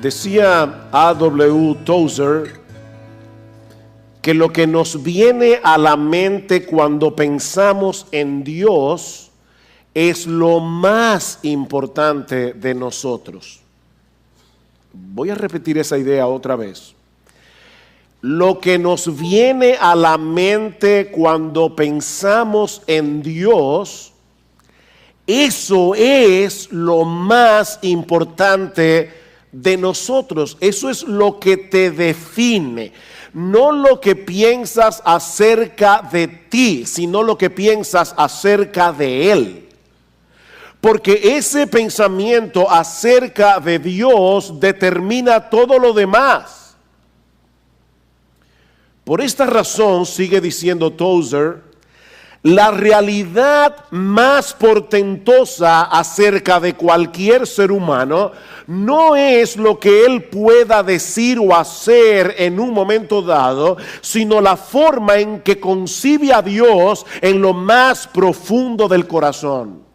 Decía A.W. Tozer que lo que nos viene a la mente cuando pensamos en Dios es lo más importante de nosotros. Voy a repetir esa idea otra vez. Lo que nos viene a la mente cuando pensamos en Dios, eso es lo más importante de nosotros. Eso es lo que te define. No lo que piensas acerca de ti, sino lo que piensas acerca de Él. Porque ese pensamiento acerca de Dios determina todo lo demás. Por esta razón, sigue diciendo Tozer, la realidad más portentosa acerca de cualquier ser humano no es lo que él pueda decir o hacer en un momento dado, sino la forma en que concibe a Dios en lo más profundo del corazón.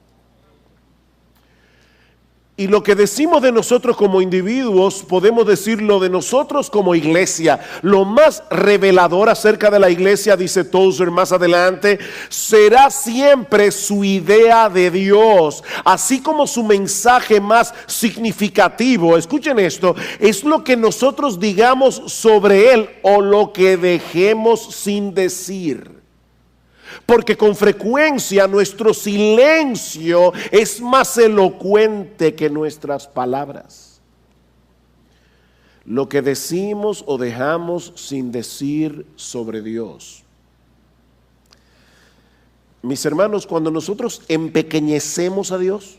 Y lo que decimos de nosotros como individuos, podemos decirlo de nosotros como iglesia. Lo más revelador acerca de la iglesia, dice Tozer más adelante, será siempre su idea de Dios, así como su mensaje más significativo. Escuchen esto, es lo que nosotros digamos sobre Él o lo que dejemos sin decir. Porque con frecuencia nuestro silencio es más elocuente que nuestras palabras. Lo que decimos o dejamos sin decir sobre Dios. Mis hermanos, cuando nosotros empequeñecemos a Dios,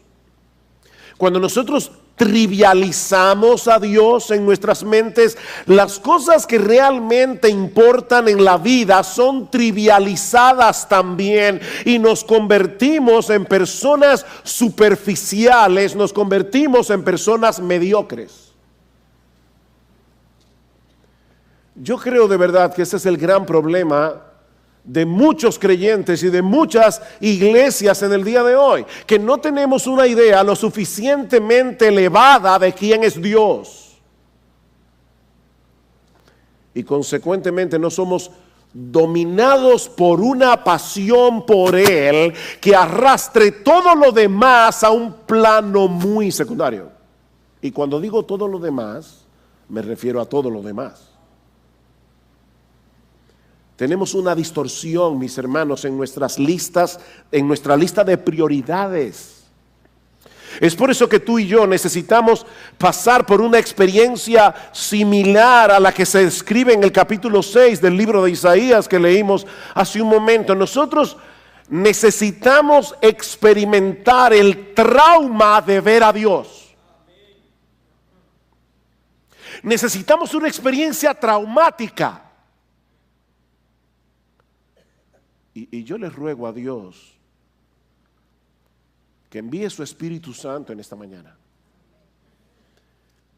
cuando nosotros trivializamos a Dios en nuestras mentes, las cosas que realmente importan en la vida son trivializadas también y nos convertimos en personas superficiales, nos convertimos en personas mediocres. Yo creo de verdad que ese es el gran problema de muchos creyentes y de muchas iglesias en el día de hoy, que no tenemos una idea lo suficientemente elevada de quién es Dios y consecuentemente no somos dominados por una pasión por Él que arrastre todo lo demás a un plano muy secundario. Y cuando digo todo lo demás, me refiero a todo lo demás. Tenemos una distorsión, mis hermanos, en nuestras listas, en nuestra lista de prioridades. Es por eso que tú y yo necesitamos pasar por una experiencia similar a la que se describe en el capítulo 6 del libro de Isaías que leímos hace un momento. Nosotros necesitamos experimentar el trauma de ver a Dios. Necesitamos una experiencia traumática. Y yo le ruego a Dios que envíe su Espíritu Santo en esta mañana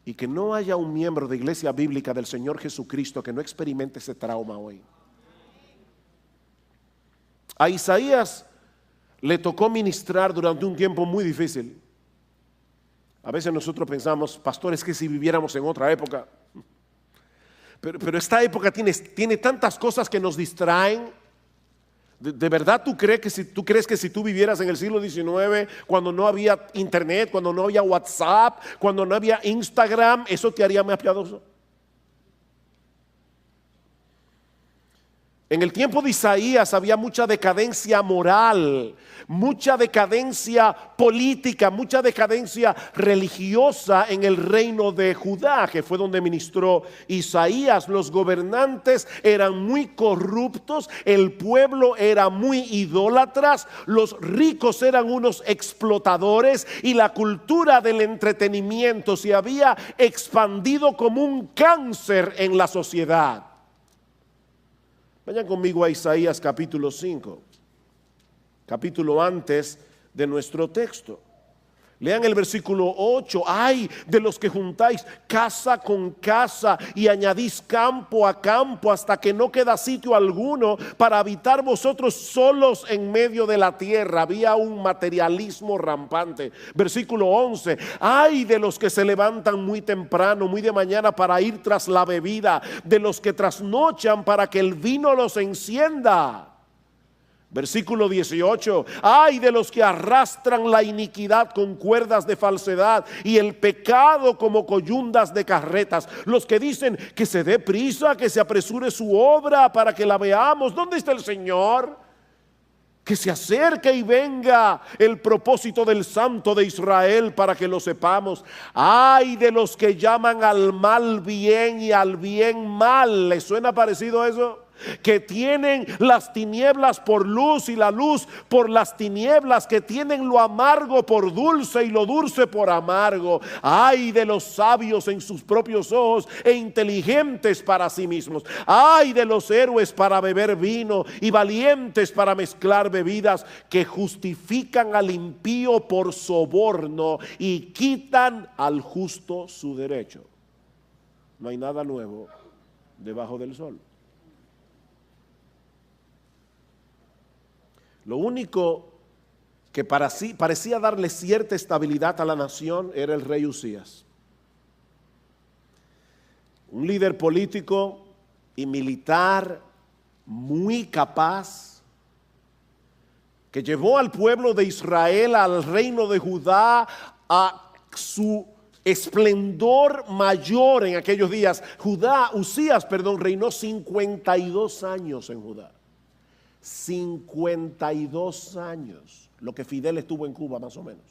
y que no haya un miembro de Iglesia Bíblica del Señor Jesucristo que no experimente ese trauma hoy. A Isaías le tocó ministrar durante un tiempo muy difícil. A veces nosotros pensamos, pastor, es que si viviéramos en otra época, pero esta época tiene tantas cosas que nos distraen. ¿De verdad tú crees que si tú vivieras en el siglo XIX, cuando no había internet, cuando no había WhatsApp, cuando no había Instagram, eso te haría más piadoso? En el tiempo de Isaías había mucha decadencia moral, mucha decadencia política, mucha decadencia religiosa en el reino de Judá, que fue donde ministró Isaías. Los gobernantes eran muy corruptos, el pueblo era muy idólatras, los ricos eran unos explotadores y la cultura del entretenimiento se había expandido como un cáncer en la sociedad. Vayan conmigo a Isaías capítulo 5, capítulo antes de nuestro texto. Lean el versículo 8. Ay de los que juntáis casa con casa y añadís campo a campo hasta que no queda sitio alguno para habitar vosotros solos en medio de la tierra. Había un materialismo rampante. Versículo 11. Ay de los que se levantan muy temprano, muy de mañana para ir tras la bebida, de los que trasnochan para que el vino los encienda. Versículo 18. Ay de los que arrastran la iniquidad con cuerdas de falsedad y el pecado como coyundas de carretas. Los que dicen que se dé prisa, que se apresure su obra para que la veamos. ¿Dónde está el Señor? Que se acerque y venga el propósito del Santo de Israel para que lo sepamos. Ay de los que llaman al mal bien y al bien mal. ¿Les suena parecido eso? Que tienen las tinieblas por luz y la luz por las tinieblas, que tienen lo amargo por dulce y lo dulce por amargo. Ay de los sabios en sus propios ojos e inteligentes para sí mismos. Ay de los héroes para beber vino y valientes para mezclar bebidas, que justifican al impío por soborno y quitan al justo su derecho. No hay nada nuevo debajo del sol. Lo único que parecía darle cierta estabilidad a la nación era el rey Usías. Un líder político y militar muy capaz, que llevó al pueblo de Israel, al reino de Judá, a su esplendor mayor en aquellos días. Usías reinó 52 años en Judá. 52 años, lo que Fidel estuvo en Cuba más o menos.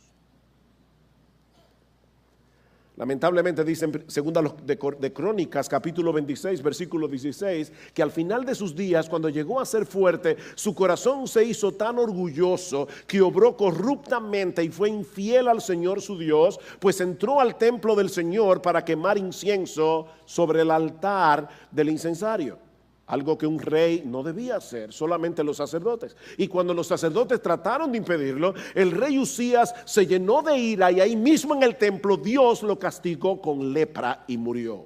Lamentablemente dicen, segunda de Crónicas, capítulo 26, versículo 16, que al final de sus días, cuando llegó a ser fuerte, su corazón se hizo tan orgulloso que obró corruptamente y fue infiel al Señor su Dios, pues entró al templo del Señor para quemar incienso sobre el altar del incensario. Algo que un rey no debía hacer, solamente los sacerdotes. Y cuando los sacerdotes trataron de impedirlo, el rey Usías se llenó de ira y ahí mismo en el templo Dios lo castigó con lepra y murió.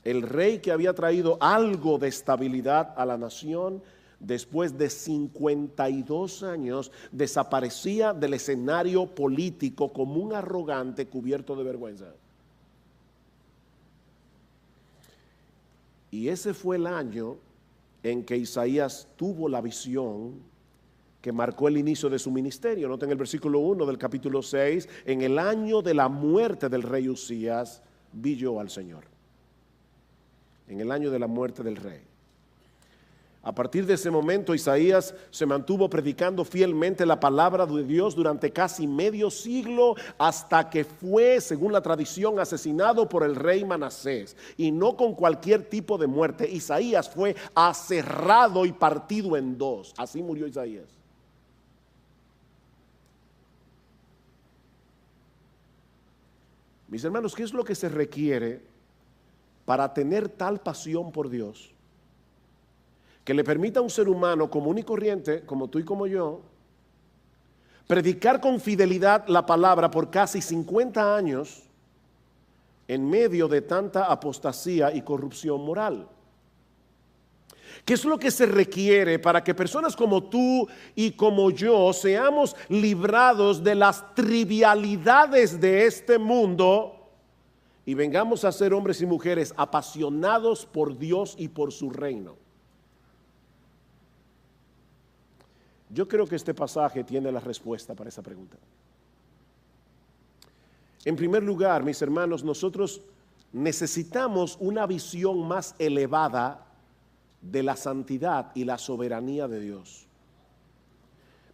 El rey que había traído algo de estabilidad a la nación, después de 52 años, desaparecía del escenario político como un arrogante cubierto de vergüenza. Y ese fue el año en que Isaías tuvo la visión que marcó el inicio de su ministerio. Noten el versículo 1 del capítulo 6. En el año de la muerte del rey Usías, vi yo al Señor. En el año de la muerte del rey. A partir de ese momento, Isaías se mantuvo predicando fielmente la palabra de Dios durante casi medio siglo, hasta que fue, según la tradición, asesinado por el rey Manasés, y no con cualquier tipo de muerte. Isaías fue aserrado y partido en dos. Así murió Isaías. Mis hermanos, ¿qué es lo que se requiere para tener tal pasión por Dios que le permita a un ser humano común y corriente, como tú y como yo, predicar con fidelidad la palabra por casi 50 años en medio de tanta apostasía y corrupción moral? ¿Qué es lo que se requiere para que personas como tú y como yo seamos librados de las trivialidades de este mundo y vengamos a ser hombres y mujeres apasionados por Dios y por su reino? Yo creo que este pasaje tiene la respuesta para esa pregunta. En primer lugar, mis hermanos, nosotros necesitamos una visión más elevada de la santidad y la soberanía de Dios.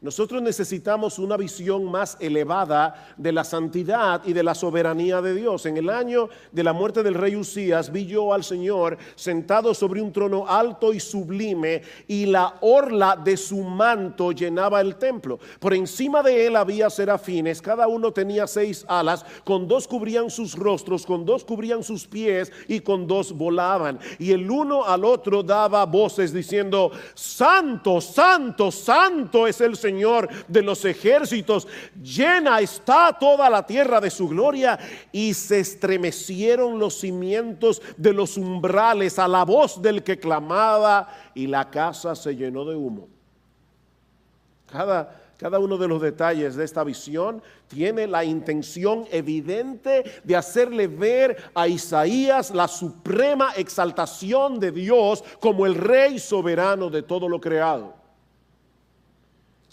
Nosotros necesitamos una visión más elevada de la santidad y de la soberanía de Dios. En el año de la muerte del rey Usías, vi yo al Señor sentado sobre un trono alto y sublime, y la orla de su manto llenaba el templo. Por encima de él había serafines, cada uno tenía 6 alas, con 2 cubrían sus rostros, con 2 cubrían sus pies y con 2 volaban. Y el uno al otro daba voces diciendo: Santo, santo, santo es el Señor Señor de los ejércitos, llena está toda la tierra de su gloria. Y se estremecieron los cimientos de los umbrales a la voz del que clamaba, y la casa se llenó de humo. Cada uno de los detalles de esta visión tiene la intención evidente de hacerle ver a Isaías la suprema exaltación de Dios como el Rey soberano de todo lo creado.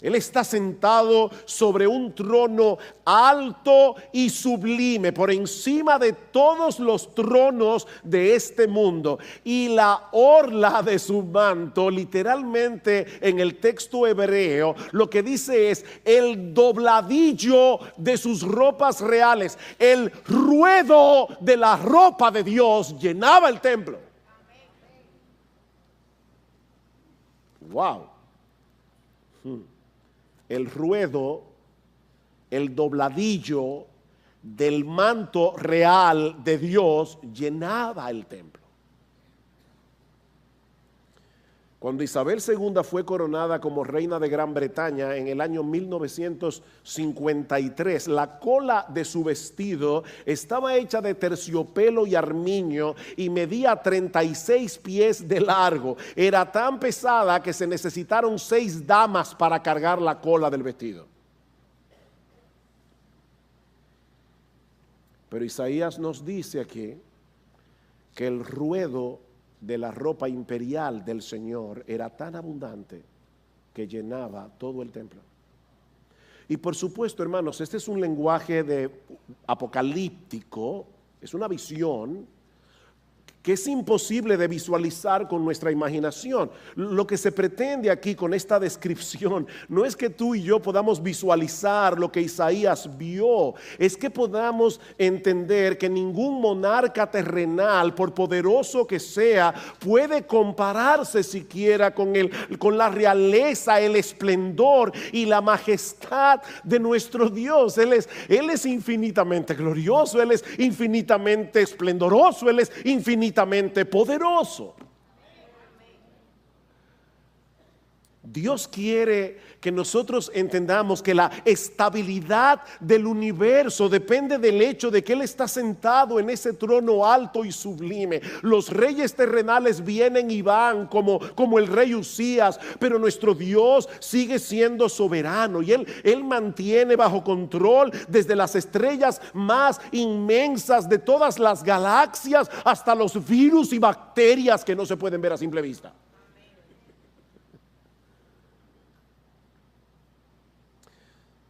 Él está sentado sobre un trono alto y sublime, por encima de todos los tronos de este mundo. Y la orla de su manto, literalmente en el texto hebreo, lo que dice es el dobladillo de sus ropas reales. El ruedo de la ropa de Dios llenaba el templo. Wow. El ruedo, el dobladillo del manto real de Dios llenaba el templo. Cuando Isabel II fue coronada como reina de Gran Bretaña en el año 1953, la cola de su vestido estaba hecha de terciopelo y armiño y medía 36 pies de largo. Era tan pesada que se necesitaron 6 damas para cargar la cola del vestido. Pero Isaías nos dice aquí que el ruedo de la ropa imperial del Señor era tan abundante que llenaba todo el templo. Y por supuesto, hermanos, este es un lenguaje apocalíptico, es una visión que es imposible de visualizar con nuestra imaginación. Lo que se pretende aquí con esta descripción no es que tú y yo podamos visualizar lo que Isaías vio, es que podamos entender que ningún monarca terrenal, por poderoso que sea, puede compararse siquiera con la realeza, el esplendor y la majestad de nuestro Dios. Él es infinitamente glorioso, Él es infinitamente esplendoroso, Él es infinitamente poderoso. Dios quiere que nosotros entendamos que la estabilidad del universo depende del hecho de que Él está sentado en ese trono alto y sublime. Los reyes terrenales vienen y van como el rey Usías, pero nuestro Dios sigue siendo soberano y Él mantiene bajo control desde las estrellas más inmensas de todas las galaxias hasta los virus y bacterias que no se pueden ver a simple vista.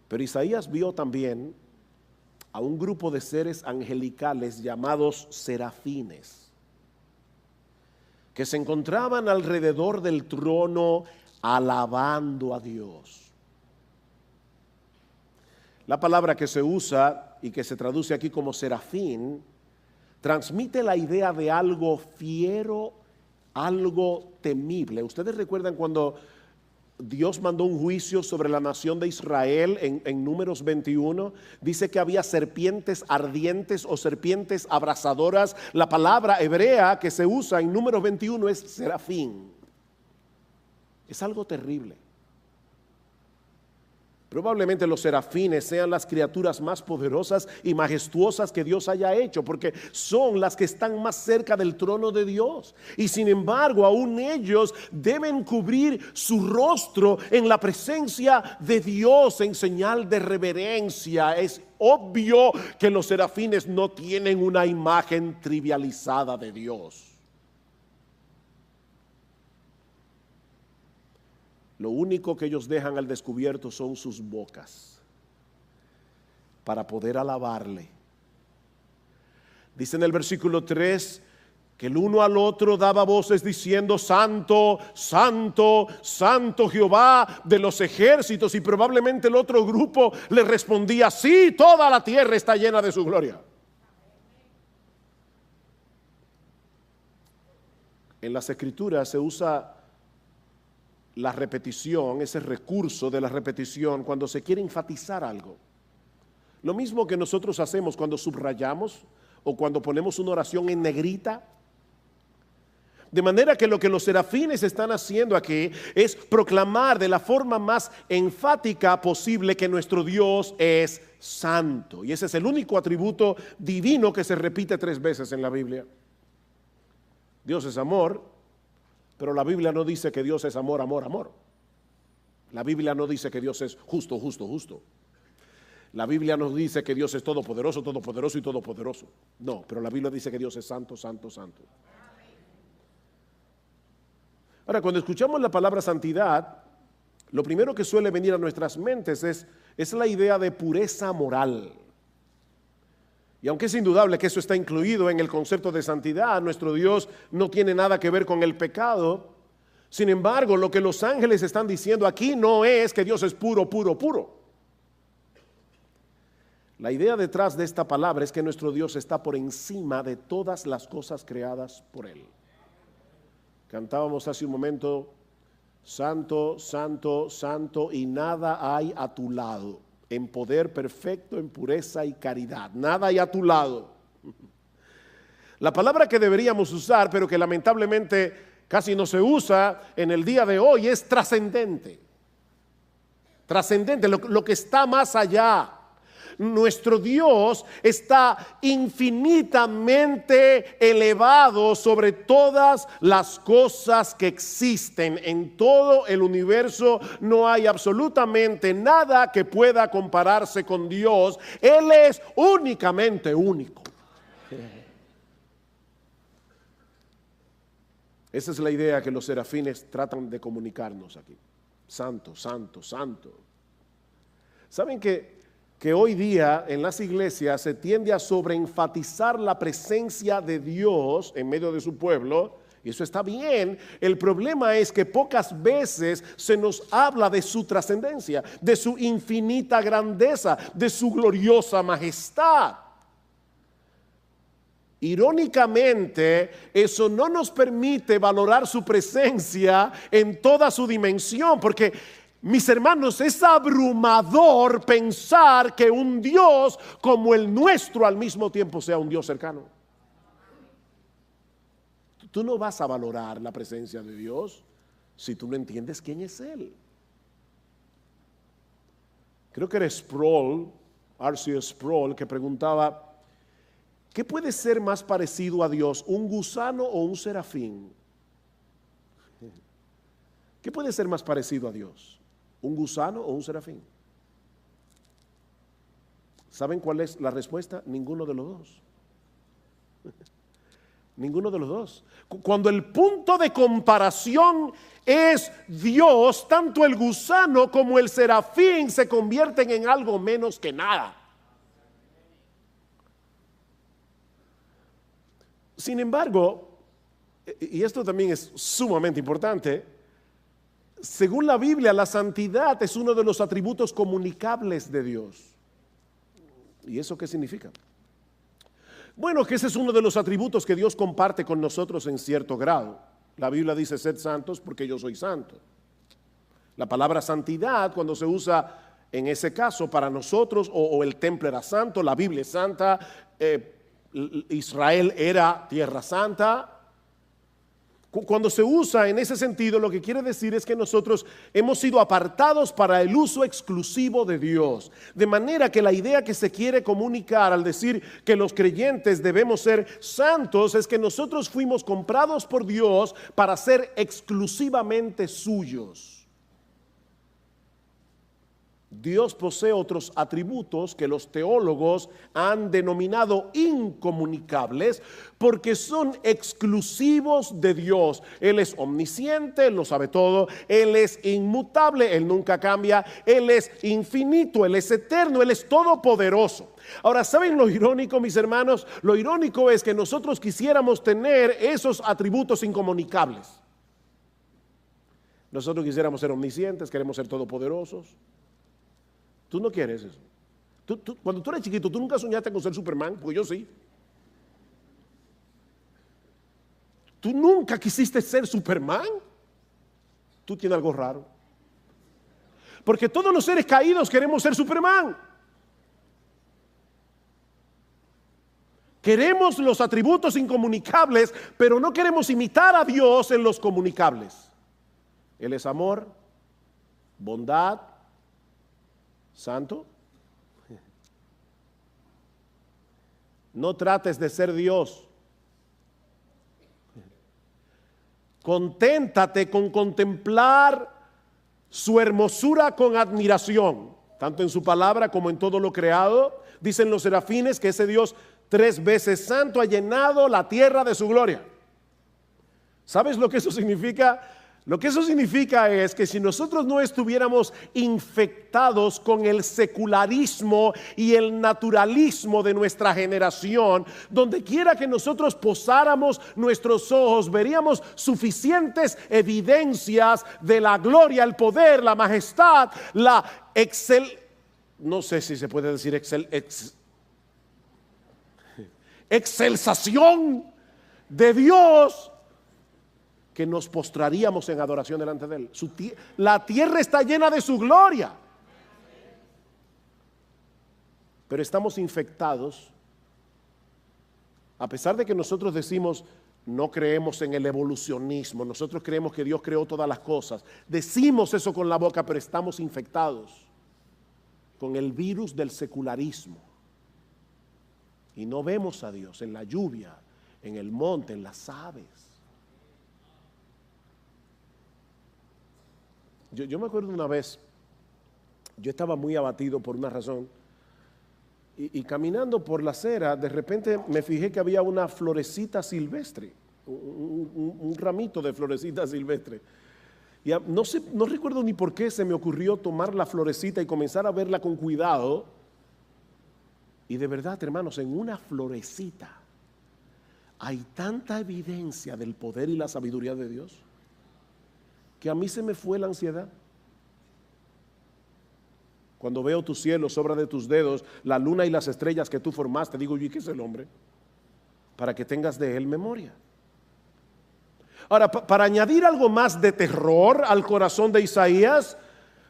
Pero Isaías vio también a un grupo de seres angelicales llamados serafines, que se encontraban alrededor del trono alabando a Dios. La palabra que se usa y que se traduce aquí como serafín transmite la idea de algo fiero, algo temible. Ustedes recuerdan cuando Dios mandó un juicio sobre la nación de Israel en Números 21, dice que había serpientes ardientes o serpientes abrasadoras. La palabra hebrea que se usa en Números 21 es serafín. Es algo terrible. Probablemente los serafines sean las criaturas más poderosas y majestuosas que Dios haya hecho, porque son las que están más cerca del trono de Dios. Y sin embargo, aún ellos deben cubrir su rostro en la presencia de Dios en señal de reverencia. Es obvio que los serafines no tienen una imagen trivializada de Dios. Lo único que ellos dejan al descubierto son sus bocas para poder alabarle. Dice en el versículo 3 que el uno al otro daba voces diciendo: Santo, Santo, Santo Jehová de los ejércitos. Y probablemente el otro grupo le respondía: sí, toda la tierra está llena de su gloria. En las escrituras se usa la repetición, ese recurso de la repetición, cuando se quiere enfatizar algo. Lo mismo que nosotros hacemos cuando subrayamos o cuando ponemos una oración en negrita. De manera que lo que los serafines están haciendo aquí es proclamar de la forma más enfática posible que nuestro Dios es santo. Y ese es el único atributo divino que se repite 3 veces en la Biblia. Dios es amor, pero la Biblia no dice que Dios es amor, amor, amor. La Biblia no dice que Dios es justo, justo, justo. La Biblia nos dice que Dios es todopoderoso, todopoderoso y todopoderoso. No, pero la Biblia dice que Dios es santo, santo, santo. Ahora, cuando escuchamos la palabra santidad, lo primero que suele venir a nuestras mentes es la idea de pureza moral. Y aunque es indudable que eso está incluido en el concepto de santidad, nuestro Dios no tiene nada que ver con el pecado. Sin embargo, lo que los ángeles están diciendo aquí no es que Dios es puro, puro, puro. La idea detrás de esta palabra es que nuestro Dios está por encima de todas las cosas creadas por Él. Cantábamos hace un momento, santo, santo, santo, y nada hay a tu lado, en poder perfecto, en pureza y caridad. Nada hay a tu lado. La palabra que deberíamos usar, pero que lamentablemente casi no se usa en el día de hoy, es trascendente. Trascendente, lo que está más allá. Nuestro Dios está infinitamente elevado sobre todas las cosas que existen. En todo el universo no hay absolutamente nada que pueda compararse con Dios. Él es únicamente único. Esa es la idea que los serafines tratan de comunicarnos aquí. Santo, santo, santo. ¿Saben que hoy día en las iglesias se tiende a sobreenfatizar la presencia de Dios en medio de su pueblo? Y eso está bien. El problema es que pocas veces se nos habla de su trascendencia, de su infinita grandeza, de su gloriosa majestad. Irónicamente, eso no nos permite valorar su presencia en toda su dimensión, porque, mis hermanos, es abrumador pensar que un Dios como el nuestro al mismo tiempo sea un Dios cercano. Tú no vas a valorar la presencia de Dios si tú no entiendes quién es Él. Creo que era Sproul, R.C. Sproul, que preguntaba: ¿qué puede ser más parecido a Dios, un gusano o un serafín? ¿Qué puede ser más parecido a Dios? ¿Un gusano o un serafín? ¿Saben cuál es la respuesta? Ninguno de los dos. Ninguno de los dos. Cuando el punto de comparación es Dios, tanto el gusano como el serafín se convierten en algo menos que nada. Sin embargo, y esto también es sumamente importante, según la Biblia, la santidad es uno de los atributos comunicables de Dios. ¿Y eso qué significa? Bueno, que ese es uno de los atributos que Dios comparte con nosotros en cierto grado. La Biblia dice: sed santos porque yo soy santo. La palabra santidad, cuando se usa en ese caso para nosotros, o el templo era santo, la Biblia es santa, Israel era tierra santa. Cuando se usa en ese sentido, lo que quiere decir es que nosotros hemos sido apartados para el uso exclusivo de Dios. De manera que la idea que se quiere comunicar al decir que los creyentes debemos ser santos es que nosotros fuimos comprados por Dios para ser exclusivamente suyos. Dios posee otros atributos que los teólogos han denominado incomunicables porque son exclusivos de Dios. Él es omnisciente, Él lo sabe todo, Él es inmutable, Él nunca cambia, Él es infinito, Él es eterno, Él es todopoderoso. Ahora, ¿saben lo irónico, mis hermanos? Lo irónico es que nosotros quisiéramos tener esos atributos incomunicables. Nosotros quisiéramos ser omniscientes, queremos ser todopoderosos. Tú no quieres eso. Cuando tú eres chiquito, ¿tú nunca soñaste con ser Superman? Porque yo sí. ¿Tú nunca quisiste ser Superman? Tú tienes algo raro. Porque todos los seres caídos queremos ser Superman. Queremos los atributos incomunicables, pero no queremos imitar a Dios en los comunicables. Él es amor, bondad, santo. No trates de ser Dios. Conténtate con contemplar su hermosura con admiración, tanto en su palabra como en todo lo creado. Dicen los serafines que ese Dios 3 veces santo ha llenado la tierra de su gloria. ¿Sabes lo que eso significa? Lo que eso significa es que si nosotros no estuviéramos infectados con el secularismo y el naturalismo de nuestra generación, donde quiera que nosotros posáramos nuestros ojos, veríamos suficientes evidencias de la gloria, el poder, la majestad, la no sé si se puede decir excelsación de Dios, que nos postraríamos en adoración delante de Él. La tierra está llena de su gloria. Pero estamos infectados, a pesar de que nosotros decimos, no creemos en el evolucionismo, nosotros creemos que Dios creó todas las cosas. Decimos eso con la boca, pero estamos infectados con el virus del secularismo. Y no vemos a Dios en la lluvia, en el monte, en las aves. Yo me acuerdo una vez, yo estaba muy abatido por una razón, y caminando por la acera, de repente me fijé que había una florecita silvestre, un ramito de florecita silvestre. Y no recuerdo ni por qué se me ocurrió tomar la florecita y comenzar a verla con cuidado. Y de verdad, hermanos, en una florecita hay tanta evidencia del poder y la sabiduría de Dios, que a mí se me fue la ansiedad. Cuando veo tu cielo, obra de tus dedos, la luna y las estrellas que tú formaste, digo yo, ¿y qué es el hombre? Para que tengas de él memoria. Ahora, para añadir algo más de terror al corazón de Isaías,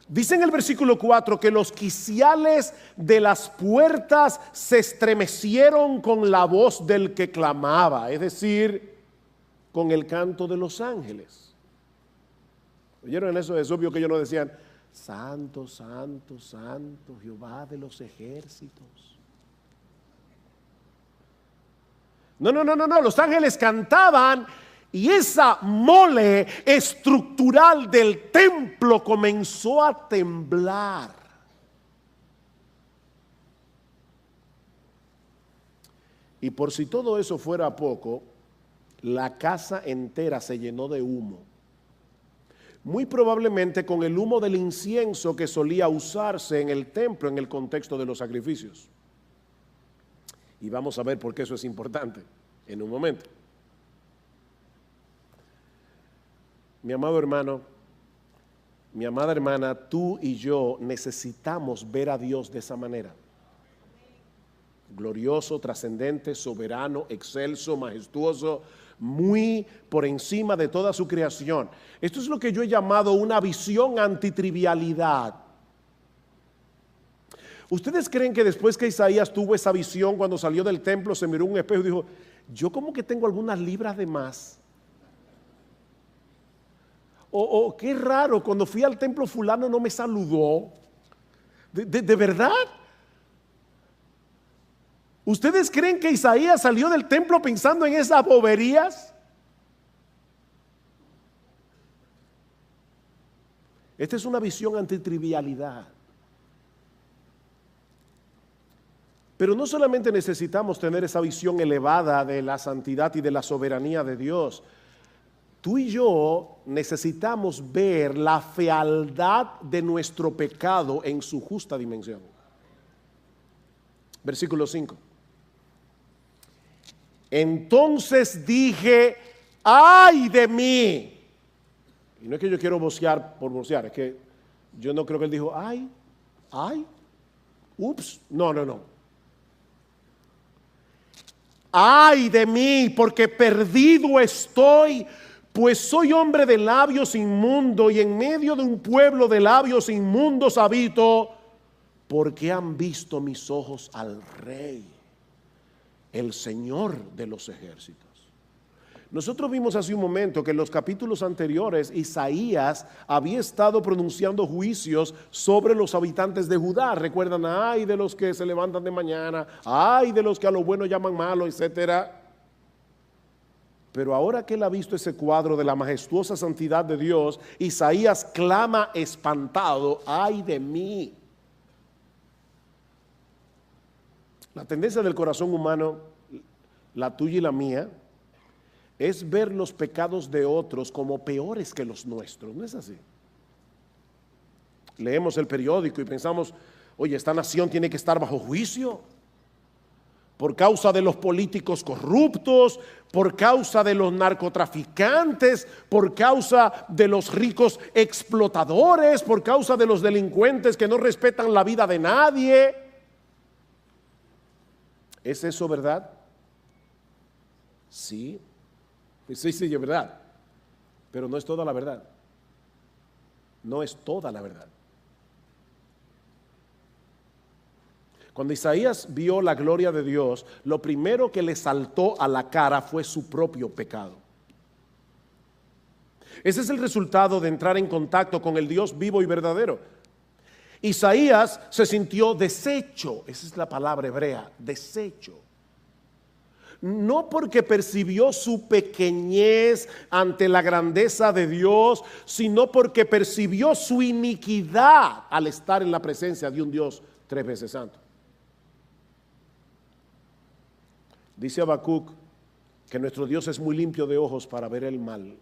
dice en el versículo 4 que los quiciales de las puertas se estremecieron con la voz del que clamaba, es decir, con el canto de los ángeles. ¿Oyeron eso? Es obvio que ellos no decían, santo, santo, santo, Jehová de los ejércitos. No, los ángeles cantaban y esa mole estructural del templo comenzó a temblar. Y por si todo eso fuera poco, la casa entera se llenó de humo. Muy probablemente con el humo del incienso que solía usarse en el templo en el contexto de los sacrificios. Y vamos a ver por qué eso es importante en un momento. Mi amado hermano, mi amada hermana, tú y yo necesitamos ver a Dios de esa manera. Glorioso, trascendente, soberano, excelso, majestuoso, muy por encima de toda su creación. Esto es lo que yo he llamado una visión antitrivialidad. ¿Ustedes creen que después que Isaías tuvo esa visión, cuando salió del templo, se miró en un espejo y dijo, yo como que tengo algunas libras de más? O qué raro, cuando fui al templo fulano no me saludó. ¿De verdad? ¿Ustedes creen que Isaías salió del templo pensando en esas boberías? Esta es una visión antitrivialidad. Pero no solamente necesitamos tener esa visión elevada de la santidad y de la soberanía de Dios. Tú y yo necesitamos ver la fealdad de nuestro pecado en su justa dimensión. Versículo 5. Entonces dije, ¡ay de mí! Y no es que yo quiero vocear por vocear, es que yo no creo que él dijo, ¡ay! ¡Ups! No. ¡Ay de mí! Porque perdido estoy, pues soy hombre de labios inmundos y en medio de un pueblo de labios inmundos habito, porque han visto mis ojos al Rey, el Señor de los ejércitos. Nosotros vimos hace un momento que en los capítulos anteriores Isaías había estado pronunciando juicios sobre los habitantes de Judá. Recuerdan, ay de los que se levantan de mañana, ay de los que a lo bueno llaman malo, etcétera. Pero ahora que él ha visto ese cuadro de la majestuosa santidad de Dios, Isaías clama espantado, ay de mí. La tendencia del corazón humano, la tuya y la mía, es ver los pecados de otros como peores que los nuestros. ¿No es así? Leemos el periódico y pensamos, oye, esta nación tiene que estar bajo juicio por causa de los políticos corruptos, por causa de los narcotraficantes, por causa de los ricos explotadores, por causa de los delincuentes que no respetan la vida de nadie. ¿Es eso verdad? Sí. Sí, es verdad, pero no es toda la verdad. No es toda la verdad. Cuando Isaías vio la gloria de Dios, lo primero que le saltó a la cara fue su propio pecado. Ese es el resultado de entrar en contacto con el Dios vivo y verdadero. Isaías se sintió deshecho, esa es la palabra hebrea, deshecho. No porque percibió su pequeñez ante la grandeza de Dios, sino porque percibió su iniquidad al estar en la presencia de un Dios 3 veces santo. Dice Habacuc que nuestro Dios es muy limpio de ojos para ver el mal.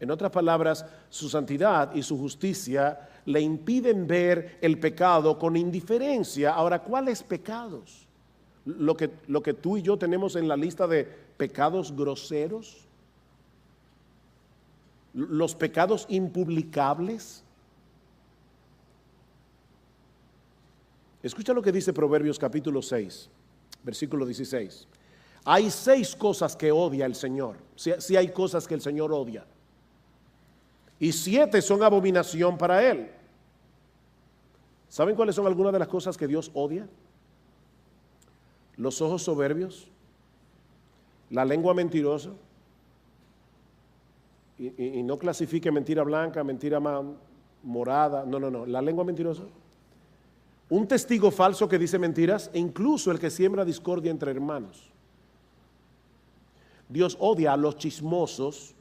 En otras palabras, su santidad y su justicia le impiden ver el pecado con indiferencia. Ahora, ¿cuáles pecados? Lo que tú y yo tenemos en la lista de pecados groseros, los pecados impublicables. Escucha lo que dice Proverbios capítulo 6, versículo 16. Hay 6 cosas que odia el Señor. Sí hay cosas que el Señor odia. Y 7 son abominación para Él. ¿Saben cuáles son algunas de las cosas que Dios odia? Los ojos soberbios, la lengua mentirosa, y no clasifique mentira blanca, mentira morada, no, la lengua mentirosa, un testigo falso que dice mentiras, e incluso el que siembra discordia entre hermanos. Dios odia a los chismosos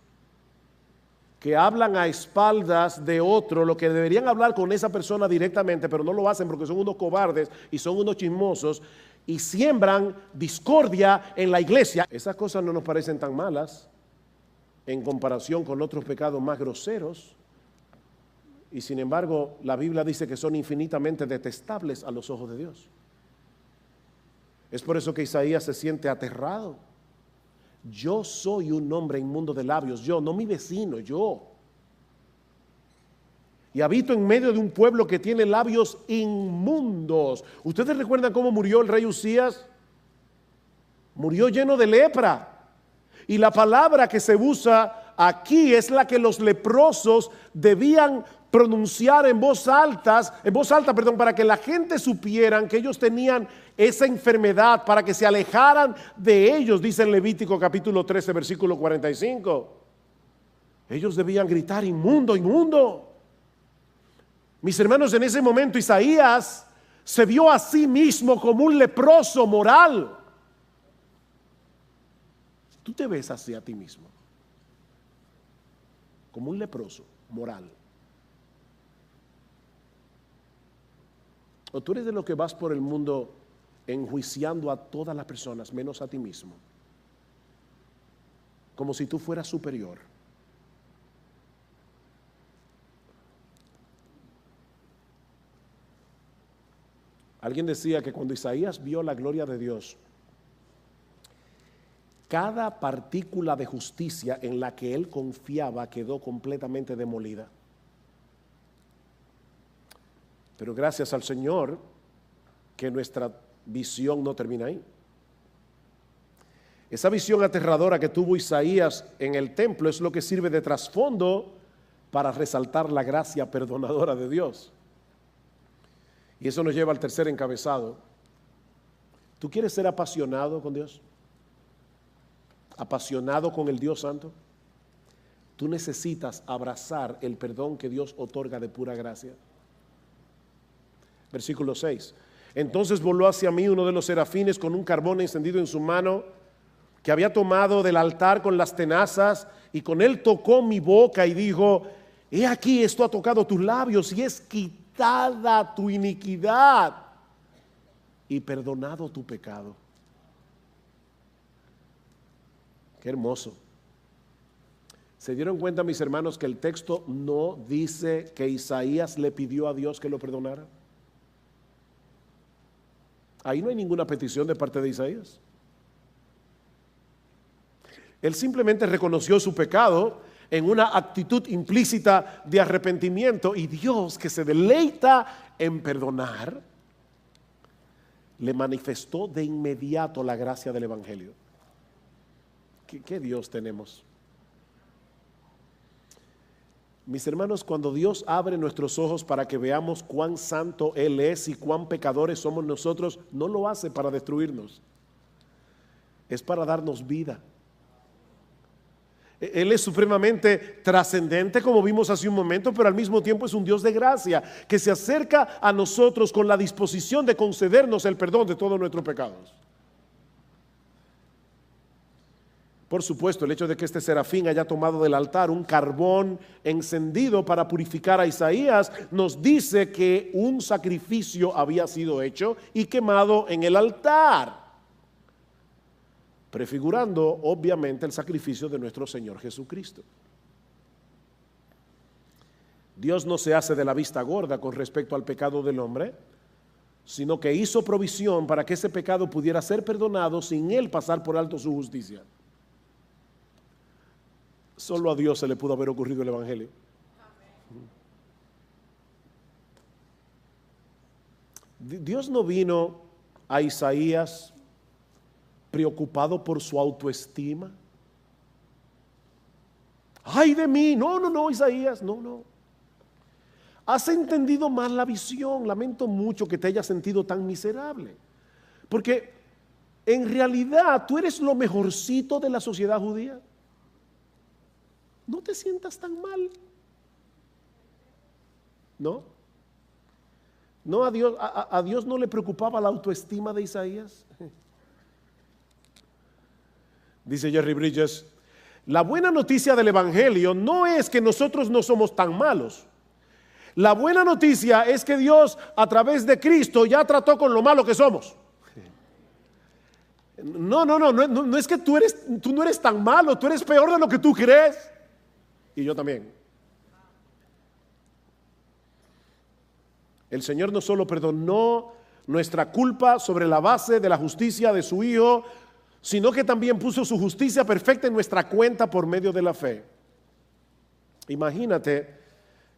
que hablan a espaldas de otro lo que deberían hablar con esa persona directamente, pero no lo hacen porque son unos cobardes y son unos chismosos, y siembran discordia en la iglesia. Esas cosas no nos parecen tan malas en comparación con otros pecados más groseros, y sin embargo la Biblia dice que son infinitamente detestables a los ojos de Dios. Es por eso que Isaías se siente aterrado. Yo soy un hombre inmundo de labios, yo, no mi vecino, yo. Y habito en medio de un pueblo que tiene labios inmundos. ¿Ustedes recuerdan cómo murió el rey Usías? Murió lleno de lepra. Y la palabra que se usa aquí es la que los leprosos debían pronunciar en voz alta, para que la gente supieran que ellos tenían esa enfermedad, para que se alejaran de ellos, dice en Levítico capítulo 13, versículo 45. Ellos debían gritar: inmundo, inmundo. Mis hermanos, en ese momento Isaías se vio a sí mismo como un leproso moral. ¿Tú te ves así a ti mismo? Como un leproso moral. ¿O tú eres de los que vas por el mundo enjuiciando a todas las personas menos a ti mismo? Como si tú fueras superior. Alguien decía que cuando Isaías vio la gloria de Dios, cada partícula de justicia en la que él confiaba quedó completamente demolida. Pero gracias al Señor que nuestra visión no termina ahí. Esa visión aterradora que tuvo Isaías en el templo es lo que sirve de trasfondo para resaltar la gracia perdonadora de Dios. Y eso nos lleva al tercer encabezado. ¿Tú quieres ser apasionado con Dios? ¿Apasionado con el Dios Santo? Tú necesitas abrazar el perdón que Dios otorga de pura gracia. Versículo 6. Entonces voló hacia mí uno de los serafines con un carbón encendido en su mano, que había tomado del altar con las tenazas, y con él tocó mi boca y dijo: he aquí, esto ha tocado tus labios y es quitada tu iniquidad y perdonado tu pecado. Qué hermoso. ¿Se dieron cuenta, mis hermanos, que el texto no dice que Isaías le pidió a Dios que lo perdonara? Ahí no hay ninguna petición de parte de Isaías. Él simplemente reconoció su pecado en una actitud implícita de arrepentimiento, y Dios, que se deleita en perdonar, le manifestó de inmediato la gracia del Evangelio. ¿Qué Dios tenemos? Mis hermanos, cuando Dios abre nuestros ojos para que veamos cuán santo Él es y cuán pecadores somos nosotros, no lo hace para destruirnos, es para darnos vida. Él es supremamente trascendente, como vimos hace un momento, pero al mismo tiempo es un Dios de gracia que se acerca a nosotros con la disposición de concedernos el perdón de todos nuestros pecados. Por supuesto, el hecho de que este serafín haya tomado del altar un carbón encendido para purificar a Isaías nos dice que un sacrificio había sido hecho y quemado en el altar, prefigurando obviamente el sacrificio de nuestro Señor Jesucristo. Dios no se hace de la vista gorda con respecto al pecado del hombre, sino que hizo provisión para que ese pecado pudiera ser perdonado sin Él pasar por alto su justicia. Solo a Dios se le pudo haber ocurrido el Evangelio. Dios no vino a Isaías preocupado por su autoestima. ¡Ay de mí! No, Isaías, no. Has entendido mal la visión. Lamento mucho que te hayas sentido tan miserable, porque en realidad tú eres lo mejorcito de la sociedad judía. No te sientas tan mal. No, a Dios no le preocupaba la autoestima de Isaías. Dice Jerry Bridges: la buena noticia del Evangelio no es que nosotros no somos tan malos. La buena noticia es que Dios, a través de Cristo, ya trató con lo malo que somos. No es que tú no eres tan malo, tú eres peor de lo que tú crees. Y yo también. El Señor no solo perdonó nuestra culpa sobre la base de la justicia de su Hijo, sino que también puso su justicia perfecta en nuestra cuenta por medio de la fe. Imagínate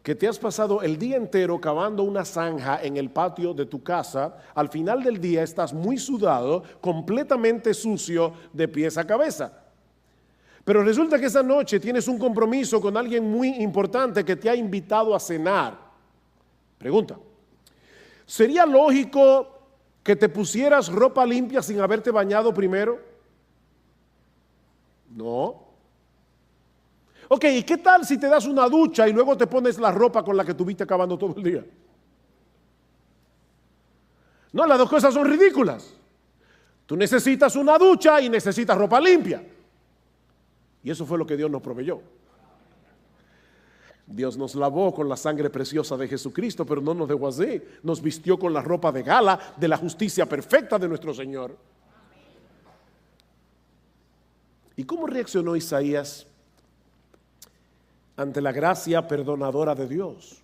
que te has pasado el día entero cavando una zanja en el patio de tu casa. Al final del día estás muy sudado, completamente sucio de pies a cabeza. Pero resulta que esa noche tienes un compromiso con alguien muy importante que te ha invitado a cenar. Pregunta: ¿sería lógico que te pusieras ropa limpia sin haberte bañado primero? No. Ok, ¿y qué tal si te das una ducha y luego te pones la ropa con la que tuviste acabando todo el día? No, las dos cosas son ridículas. Tú necesitas una ducha y necesitas ropa limpia. Y eso fue lo que Dios nos proveyó. Dios nos lavó con la sangre preciosa de Jesucristo, pero no nos dejó así. Nos vistió con la ropa de gala de la justicia perfecta de nuestro Señor. ¿Y cómo reaccionó Isaías ante la gracia perdonadora de Dios?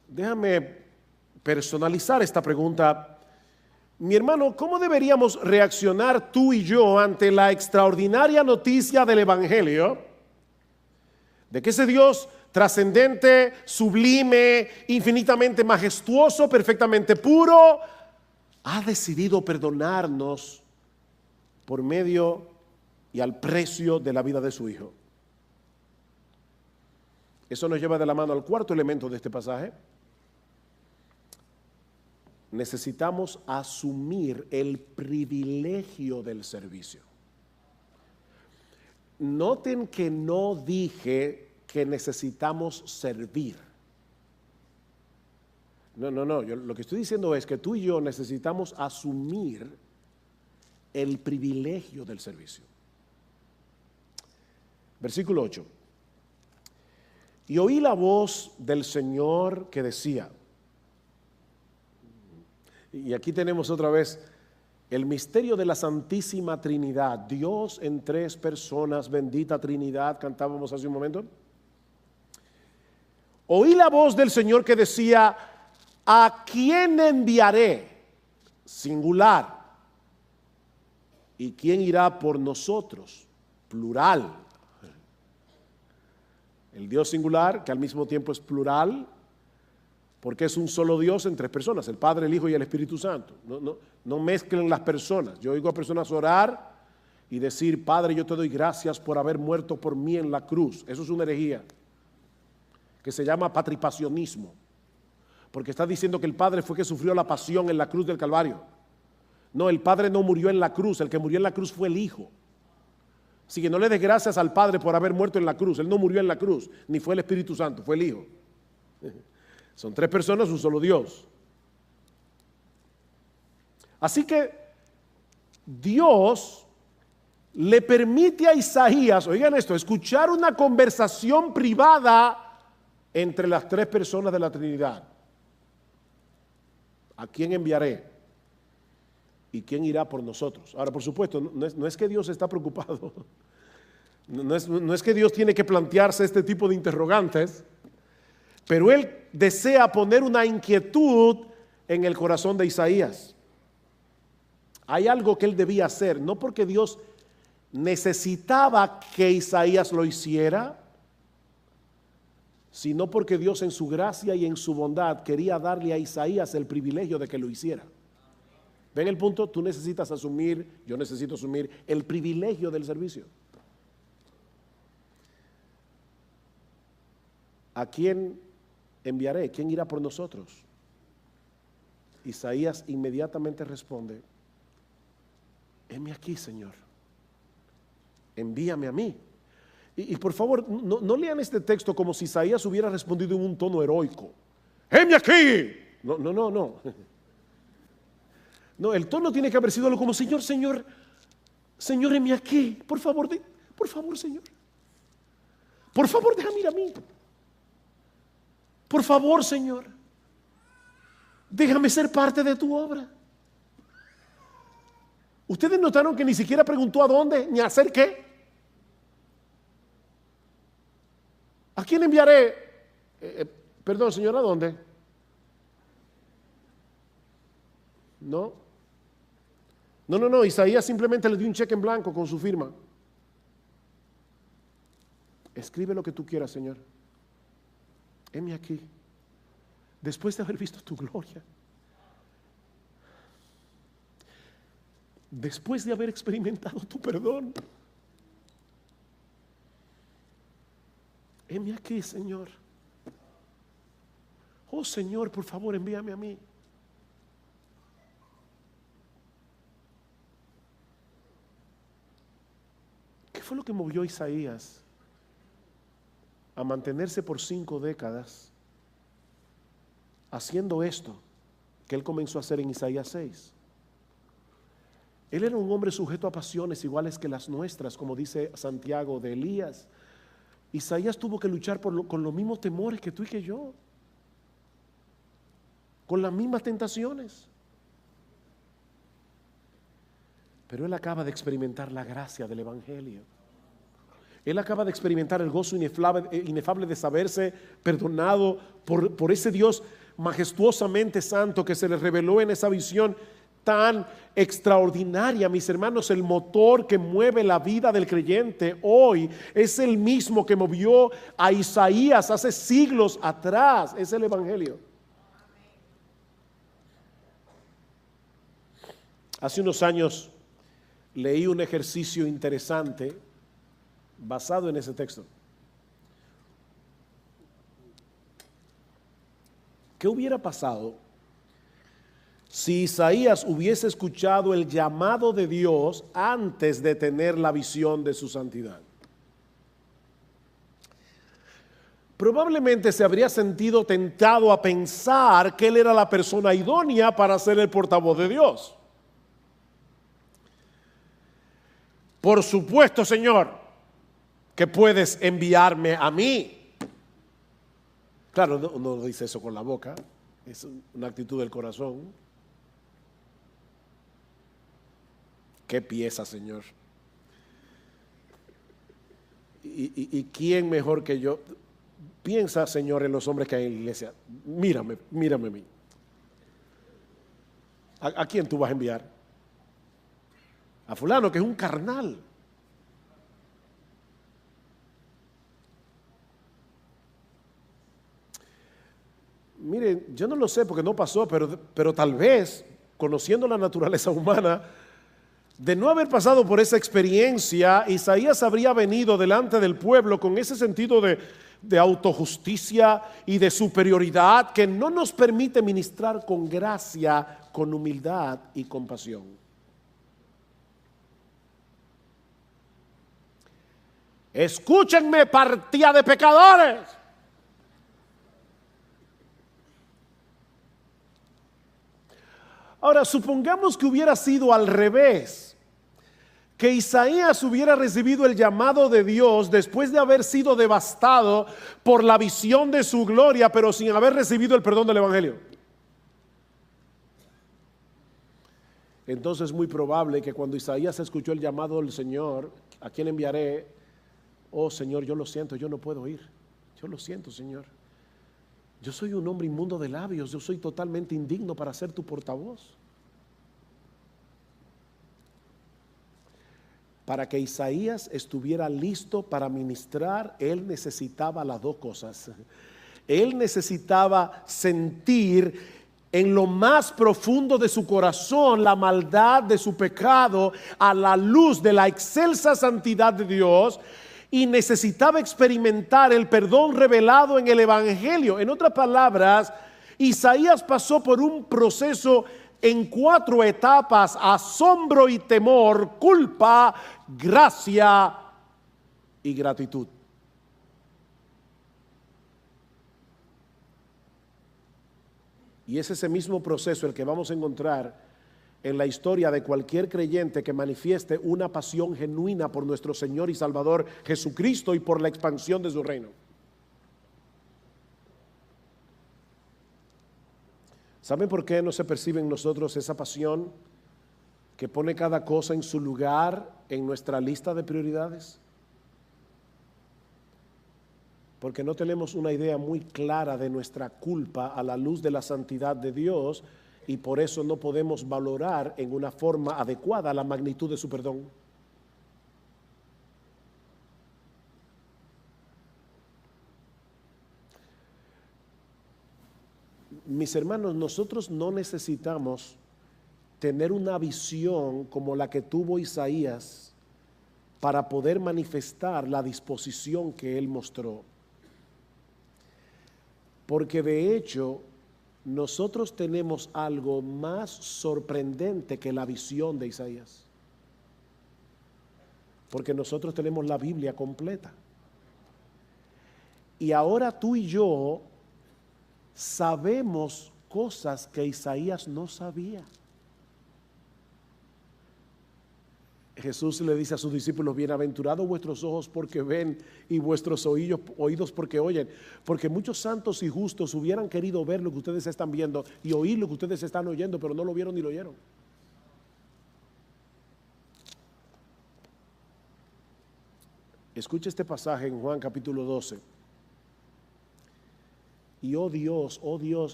Déjame personalizar esta pregunta. Mi hermano, ¿cómo deberíamos reaccionar tú y yo ante la extraordinaria noticia del Evangelio de que ese Dios trascendente, sublime, infinitamente majestuoso, perfectamente puro, ha decidido perdonarnos por medio y al precio de la vida de su Hijo? Eso nos lleva de la mano al cuarto elemento de este pasaje. necesitamos asumir el privilegio del servicio. Noten que no dije que necesitamos servir. No, yo lo que estoy diciendo es que tú y yo necesitamos asumir el privilegio del servicio. Versículo 8. Y oí la voz del Señor que decía, y aquí tenemos otra vez el misterio de la Santísima Trinidad, Dios en tres personas, bendita Trinidad, cantábamos hace un momento. Oí la voz del Señor que decía, ¿a quién enviaré? Singular. ¿Y quién irá por nosotros? Plural. El Dios singular, que al mismo tiempo es plural, porque es un solo Dios en tres personas, el Padre, el Hijo y el Espíritu Santo. No mezclen las personas. Yo oigo a personas orar y decir, Padre, yo te doy gracias por haber muerto por mí en la cruz. Eso es una herejía que se llama patripasionismo, porque está diciendo que el Padre fue que sufrió la pasión en la cruz del Calvario. No, el Padre no murió en la cruz, el que murió en la cruz fue el Hijo. Así que no le des gracias al Padre por haber muerto en la cruz. Él no murió en la cruz, ni fue el Espíritu Santo, fue el Hijo. Son tres personas, un solo Dios. Así que Dios le permite a Isaías, oigan esto, escuchar una conversación privada entre las tres personas de la Trinidad. ¿A quién enviaré? ¿Y quién irá por nosotros? Ahora, por supuesto, no es que Dios está preocupado. No es que Dios tiene que plantearse este tipo de interrogantes, pero Él desea poner una inquietud en el corazón de Isaías. Hay algo que Él debía hacer, no porque Dios necesitaba que Isaías lo hiciera, sino porque Dios en su gracia y en su bondad quería darle a Isaías el privilegio de que lo hiciera. ¿Ven el punto? Tú necesitas asumir, yo necesito asumir el privilegio del servicio. ¿A quién enviaré? ¿Quién irá por nosotros? Isaías inmediatamente responde, heme aquí, Señor, envíame a mí. Y por favor, no lean este texto como si Isaías hubiera respondido en un tono heroico. ¡Heme aquí! No. No, el tono tiene que haber sido algo como, Señor, heme aquí. Por favor, Señor. Por favor, déjame ir a mí. Por favor, Señor, déjame ser parte de tu obra. Ustedes notaron que ni siquiera preguntó a dónde, ni a hacer qué. ¿A quién enviaré? Perdón, Señor, ¿a dónde? No, Isaías simplemente le dio un cheque en blanco con su firma. Escribe lo que tú quieras, Señor. Heme aquí, después de haber visto tu gloria, después de haber experimentado tu perdón. Heme aquí, Señor. Oh, Señor, por favor, envíame a mí. ¿Qué fue lo que movió a Isaías a mantenerse por 5 décadas haciendo esto que él comenzó a hacer en Isaías 6? Él era un hombre sujeto a pasiones iguales que las nuestras, como dice Santiago de Elías. Isaías tuvo que luchar con los mismos temores que tú y que yo, con las mismas tentaciones. Pero él acaba de experimentar la gracia del Evangelio. Él acaba de experimentar el gozo inefable de saberse perdonado por ese Dios majestuosamente santo que se le reveló en esa visión tan extraordinaria. Mis hermanos, el motor que mueve la vida del creyente hoy es el mismo que movió a Isaías hace siglos atrás. Es el Evangelio. Hace unos años leí un ejercicio interesante basado en ese texto. ¿Qué hubiera pasado si Isaías hubiese escuchado el llamado de Dios antes de tener la visión de su santidad. Probablemente se habría sentido tentado a pensar que él era la persona idónea para ser el portavoz de Dios. Por supuesto, Señor, que puedes enviarme a mí. Claro, no dice eso con la boca, es una actitud del corazón. Qué pieza, Señor. ¿Y quién mejor que yo? Piensa, Señor, en los hombres que hay en la iglesia. Mírame a mí. ¿A quién tú vas a enviar? A fulano, que es un carnal. Miren, yo no lo sé porque no pasó, pero tal vez, conociendo la naturaleza humana, de no haber pasado por esa experiencia, Isaías habría venido delante del pueblo con ese sentido de autojusticia y de superioridad que no nos permite ministrar con gracia, con humildad y compasión. Escúchenme, partida de pecadores. Ahora, supongamos que hubiera sido al revés, que Isaías hubiera recibido el llamado de Dios después de haber sido devastado por la visión de su gloria, pero sin haber recibido el perdón del Evangelio. Entonces es muy probable que cuando Isaías escuchó el llamado del Señor, ¿a quién enviaré? Oh Señor, yo lo siento, yo no puedo ir. Yo lo siento, Señor. Yo soy un hombre inmundo de labios, yo soy totalmente indigno para ser tu portavoz. Para que Isaías estuviera listo para ministrar, él necesitaba las dos cosas. Él necesitaba sentir en lo más profundo de su corazón la maldad de su pecado a la luz de la excelsa santidad de Dios, y necesitaba experimentar el perdón revelado en el Evangelio. En otras palabras, Isaías pasó por un proceso en 4 etapas: asombro y temor, culpa, gracia y gratitud. Y es ese mismo proceso el que vamos a encontrar en la historia de cualquier creyente que manifieste una pasión genuina por nuestro Señor y Salvador Jesucristo y por la expansión de su reino. ¿Saben por qué no se percibe en nosotros esa pasión que pone cada cosa en su lugar en nuestra lista de prioridades? Porque no tenemos una idea muy clara de nuestra culpa a la luz de la santidad de Dios, y por eso no podemos valorar en una forma adecuada la magnitud de su perdón. Mis hermanos, nosotros no necesitamos tener una visión como la que tuvo Isaías para poder manifestar la disposición que él mostró. Porque de hecho, nosotros tenemos algo más sorprendente que la visión de Isaías. Porque nosotros tenemos la Biblia completa. Y ahora tú y yo sabemos cosas que Isaías no sabía. Jesús le dice a sus discípulos: bienaventurados vuestros ojos porque ven y vuestros oídos porque oyen, porque muchos santos y justos hubieran querido ver lo que ustedes están viendo y oír lo que ustedes están oyendo, pero no lo vieron ni lo oyeron. Escucha este pasaje en Juan capítulo 12. Y oh Dios,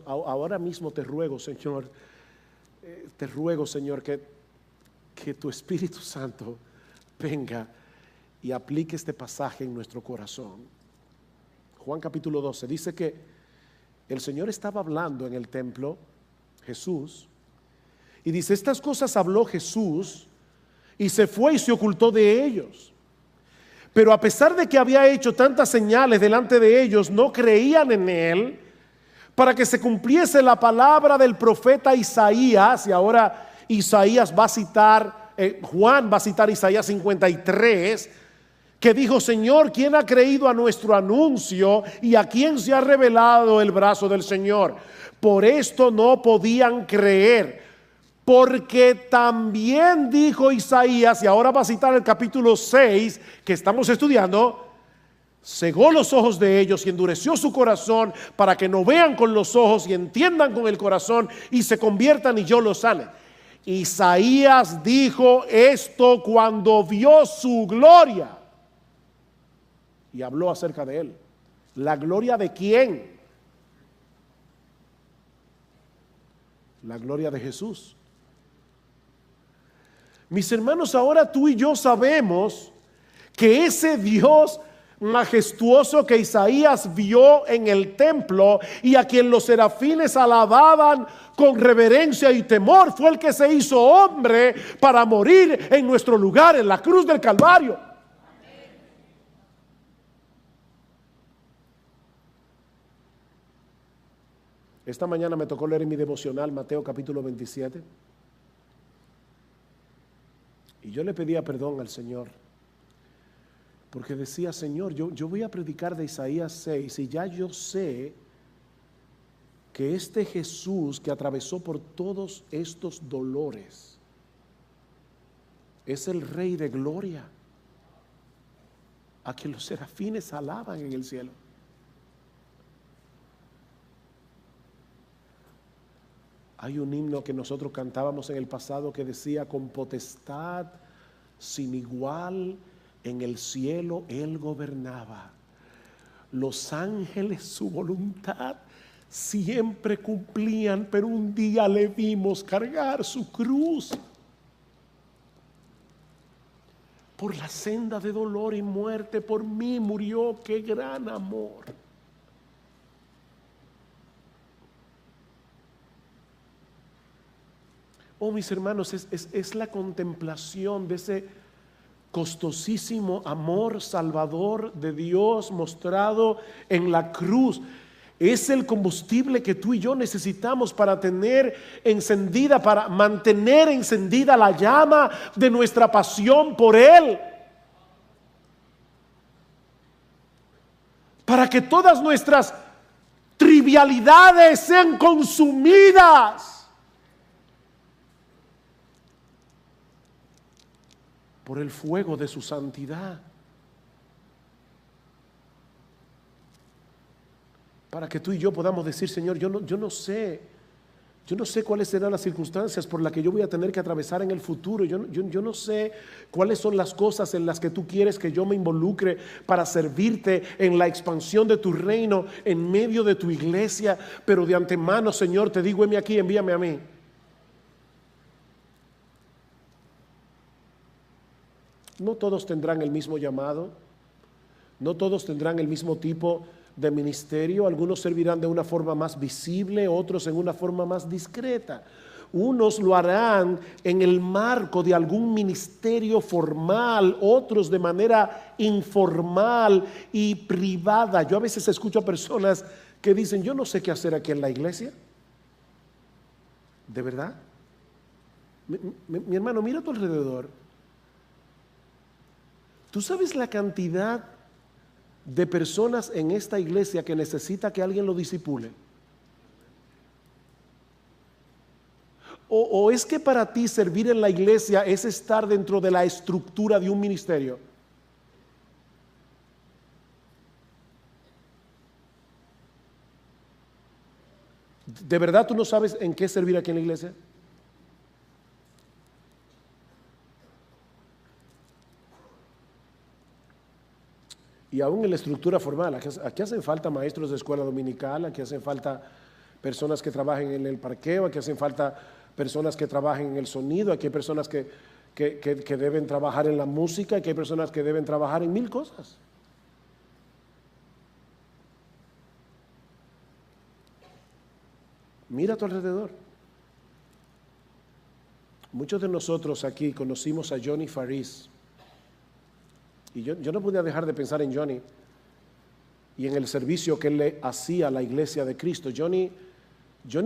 ahora mismo te ruego, Señor, que tu Espíritu Santo venga y aplique este pasaje en nuestro corazón. Juan capítulo 12 dice que el Señor estaba hablando en el templo, Jesús, y dice: estas cosas habló Jesús y se fue y se ocultó de ellos. Pero a pesar de que había hecho tantas señales delante de ellos, no creían en él, para que se cumpliese la palabra del profeta Isaías. Y ahora Isaías va a citar, Juan va a citar Isaías 53, que dijo: Señor, ¿quién ha creído a nuestro anuncio y a quién se ha revelado el brazo del Señor? Por esto no podían creer, porque también dijo Isaías, y ahora va a citar el capítulo 6 que estamos estudiando: cegó los ojos de ellos y endureció su corazón, para que no vean con los ojos y entiendan con el corazón y se conviertan y yo los sane. Isaías dijo esto cuando vio su gloria y habló acerca de él. ¿La gloria de quién? La gloria de Jesús. Mis hermanos, ahora tú y yo sabemos que ese Dios majestuoso que Isaías vio en el templo y a quien los serafines alababan con reverencia y temor, fue el que se hizo hombre para morir en nuestro lugar en la cruz del Calvario. Esta mañana me tocó leer en mi devocional Mateo capítulo 27 y yo le pedía perdón al Señor, porque decía: Señor, yo voy a predicar de Isaías 6 y ya yo sé que este Jesús que atravesó por todos estos dolores es el Rey de gloria, a quien los serafines alaban en el cielo. Hay un himno que nosotros cantábamos en el pasado que decía: con potestad sin igual en el cielo Él gobernaba. Los ángeles su voluntad siempre cumplían, pero un día le vimos cargar su cruz. Por la senda de dolor y muerte, por mí murió, qué gran amor. Oh, mis hermanos, es la contemplación de ese costosísimo amor salvador de Dios mostrado en la cruz. Es el combustible que tú y yo necesitamos para tener encendida, para mantener encendida la llama de nuestra pasión por Él. Para que todas nuestras trivialidades sean consumidas por el fuego de su santidad, para que tú y yo podamos decir: Señor, yo no sé cuáles serán las circunstancias por las que yo voy a tener que atravesar en el futuro. Yo no sé cuáles son las cosas en las que tú quieres que yo me involucre para servirte en la expansión de tu reino en medio de tu iglesia, pero de antemano, Señor, te digo: heme aquí, envíame a mí. No todos tendrán el mismo llamado, no todos tendrán el mismo tipo de ministerio. Algunos servirán de una forma más visible, otros en una forma más discreta. Unos lo harán en el marco de algún ministerio formal, otros de manera informal y privada. Yo a veces escucho a personas que dicen: yo no sé qué hacer aquí en la iglesia. ¿De verdad? Mi hermano, mira a tu alrededor. ¿Tú sabes la cantidad de personas en esta iglesia que necesita que alguien lo discipule? ¿O es que para ti servir en la iglesia es estar dentro de la estructura de un ministerio? ¿De verdad tú no sabes en qué servir aquí en la iglesia? Y aún en la estructura formal, aquí hacen falta maestros de escuela dominical, aquí hacen falta personas que trabajen en el parqueo, aquí hacen falta personas que trabajen en el sonido, aquí hay personas que deben trabajar en la música, aquí hay personas que deben trabajar en mil cosas. Mira a tu alrededor. Muchos de nosotros aquí conocimos a Johnny Faris. Y yo no podía dejar de pensar en Johnny. y en el servicio que él le hacía a la iglesia de Cristo. Johnny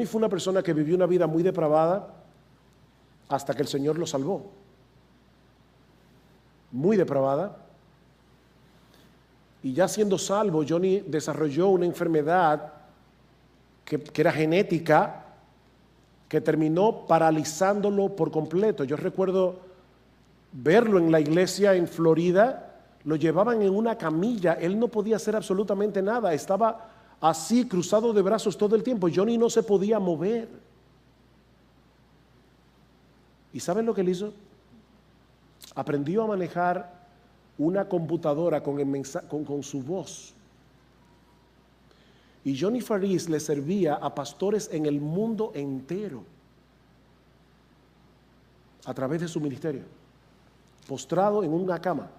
fue una persona que vivió una vida muy depravada hasta que el Señor lo salvó. Muy depravada. Y ya siendo salvo, Johnny desarrolló una enfermedad que era genética, que terminó paralizándolo por completo. Yo recuerdo verlo en la iglesia en Florida. Lo llevaban en una camilla, él no podía hacer absolutamente nada, estaba así cruzado de brazos todo el tiempo. Johnny no se podía mover. ¿Y saben lo que él hizo? Aprendió a manejar una computadora con su voz. Y Johnny Faris le servía a pastores en el mundo entero a través de su ministerio, postrado en una cama.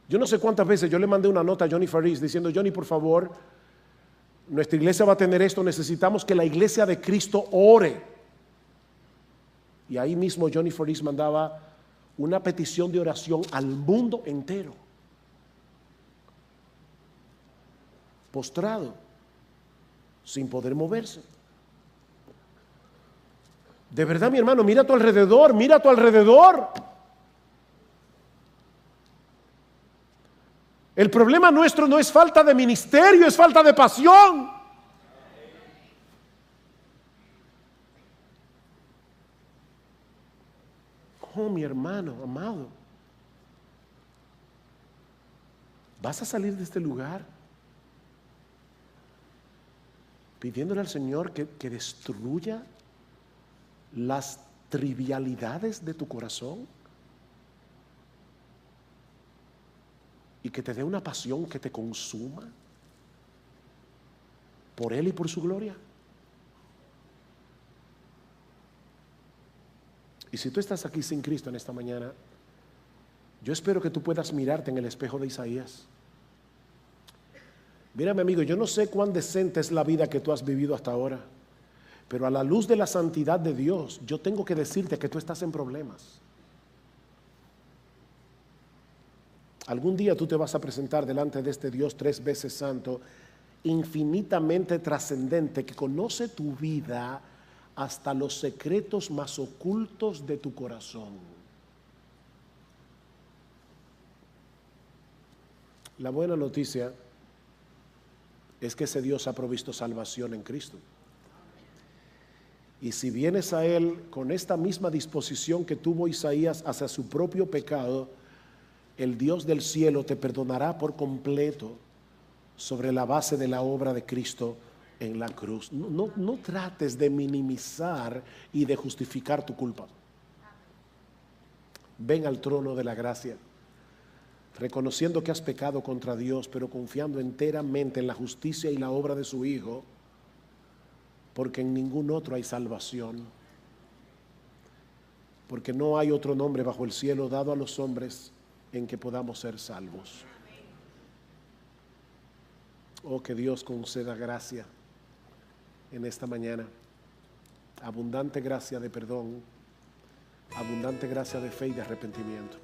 Yo no sé cuántas veces yo le mandé una nota a Johnny Faris diciendo: Johnny, por favor, nuestra iglesia va a tener esto, necesitamos que la iglesia de Cristo ore. Y ahí mismo Johnny Faris mandaba una petición de oración al mundo entero, postrado, sin poder moverse. De verdad, mi hermano, mira a tu alrededor, mira a tu alrededor. El problema nuestro no es falta de ministerio, es falta de pasión. Oh, mi hermano amado, ¿vas a salir de este lugar pidiéndole al Señor que destruya las trivialidades de tu corazón y que te dé una pasión que te consuma por Él y por su gloria? Y si tú estás aquí sin Cristo en esta mañana, yo espero que tú puedas mirarte en el espejo de Isaías. Mírame, amigo, yo no sé cuán decente es la vida que tú has vivido hasta ahora, pero a la luz de la santidad de Dios, yo tengo que decirte que tú estás en problemas. Algún día tú te vas a presentar delante de este Dios 3 veces santo, infinitamente trascendente, que conoce tu vida hasta los secretos más ocultos de tu corazón. La buena noticia es que ese Dios ha provisto salvación en Cristo. Y si vienes a Él con esta misma disposición que tuvo Isaías hacia su propio pecado, el Dios del cielo te perdonará por completo sobre la base de la obra de Cristo en la cruz. No trates de minimizar y de justificar tu culpa. Ven al trono de la gracia, reconociendo que has pecado contra Dios, pero confiando enteramente en la justicia y la obra de su Hijo, porque en ningún otro hay salvación, porque no hay otro nombre bajo el cielo dado a los hombres en que podamos ser salvos. Oh, que Dios conceda gracia en esta mañana, abundante gracia de perdón, abundante gracia de fe y de arrepentimiento.